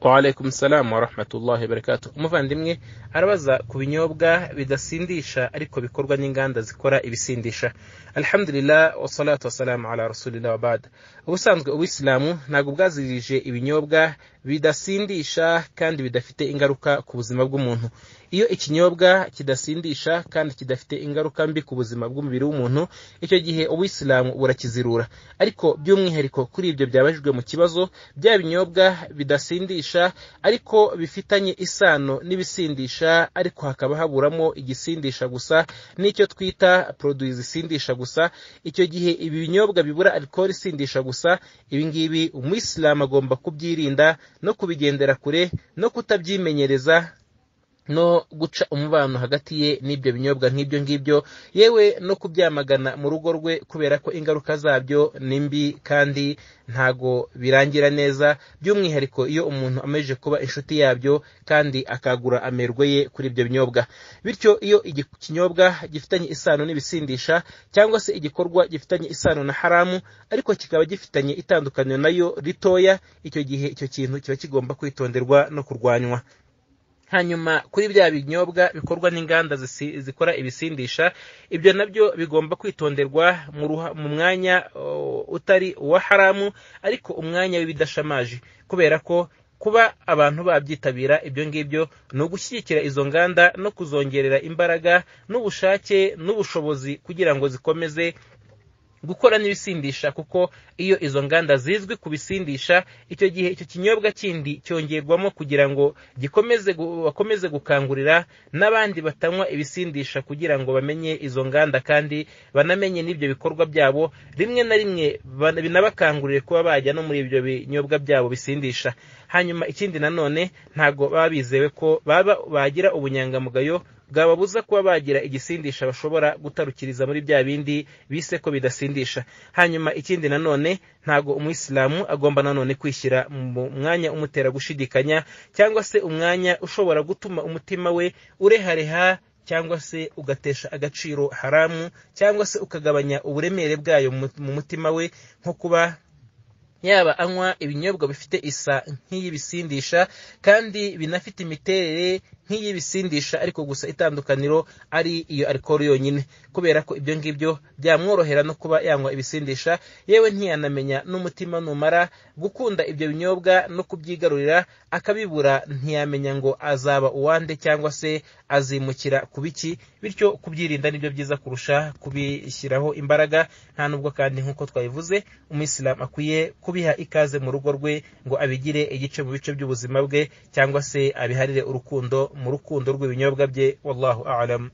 Wa alaikum salam wa rahmatullahi wa barakatuh. Umuvandimwe arabaza ku binyobwa bidasindisha ariko bikorwa n'inganda zikora ibisindisha. Alhamdulillah wa salatu wa salam ala rasulillah wa ba'd. Ubusanzwe ubuyisilamu ntago bwazirije ibinyobwa bidasindisha kandi bidafite ingaruka ku buzima bw'umuntu. Iyo ikinyobwa kidasindisha kandi kidafite ingaruka mbi ku buzima bw'umubiri w'umuntu, icyo gihe ubuyisilamu burakizirura. Ariko by'umwihariko kuri ibyo byabajijwe mu kibazo, bya binyobwa bidasindisha ariko bifitanye isano n'ibisindisha, ariko hakaba haburamo igisindisha gusa n'icyo twita produits zisindisha gusa, icyo gihe ibi binyobwa bibura alcohol isindisha gusa, ibi ngibi umuyisilamu agomba kubyirinda no kubigendera kure no kutabyimenyereza no guca umubano hagati ye n'ibyo binyobwa nk'ibyo ngibyo, yewe no kubyamagana mu rugo rwe kubera ko ingaruka zabyo ni mbi kandi ntago birangira neza, by'umwihariko iyo umuntu ameje kuba inshuti yabyo kandi akagura amerwe ye kuri ibyo binyobwa. Bityo iyo ikinyobwa gifitanye isano n'ibisindisha cyangwa se igikorwa gifitanye isano na haramu ariko kikaba gifitanye itandukaniro nayo ritoya, icyo gihe icyo kintu kiba kigomba kwitonderwa no kurwanywa. Hanyuma kuri bya binyobwa bikorwa n'inganda zikora ibisindisha, ibyo nabyo bigomba kwitonderwa mu mwanya utari uwa haramu ariko umwanya w'ibidashamaje, kubera ko kuba abantu babyitabira ibyo ngibyo no gushyigikira izo nganda no kuzongerera imbaraga n'ubushake n'ubushobozi kugira ngo zikomeze gukora n'ibisindisha, kuko iyo izo nganda zizwi kubisindisha, icyo gihe icyo kinyobwa kindi cyongerwamo kugira ngo bakomeze gukangurira n'abandi batanywa ibisindisha kugira ngo bamenye izo nganda kandi banamenye n'ibyo bikorwa byabo, rimwe na rimwe binabakangurire kuba bajya no muri ibyo binyobwa byabo bisindisha. Hanyuma ikindi nanone ntago baba bizewe ko bagira ubunyangamugayo bwababuza kuba bagira igisindisha bashobora gutarukiriza muri bya bindi bise ko bidasindisha. Hanyuma ikindi nanone ntago umuyisilamu agomba nanone kwishyira mu mwanya umutera gushidikanya cyangwa se umwanya ushobora gutuma umutima we urehareha cyangwa se ugatesha agaciro haramu cyangwa se ukagabanya uburemere bwayo mu mutima we, nko kuba yaba anywa ibinyobwa bifite isa nk'iy'ibisindisha kandi binafite imiterere nk'iy'ibisindisha ariko gusa itandukaniro ari iyo alcohol yonyine, kubera ko ibyo ngibyo byamworohera no kuba yanywa ibisindisha, yewe ntiyanamenya n'umutima numara gukunda ibyo binyobwa no kubyigarurira akabibura, ntiyamenya ngo azaba uwande cyangwa se azimukira kubiki. Bityo kubyirinda nibyo byiza kurusha kubishyiraho imbaraga, nta nubwo kandi nk'uko twabivuze umuyisilamu akwiye kubiha ikaze mu rugo rwe ngo abigire igice mu bice by'ubuzima bwe cyangwa se abiharire urukundo mu rukundo rw'ibinyobwa bye. Wallahu a'lam.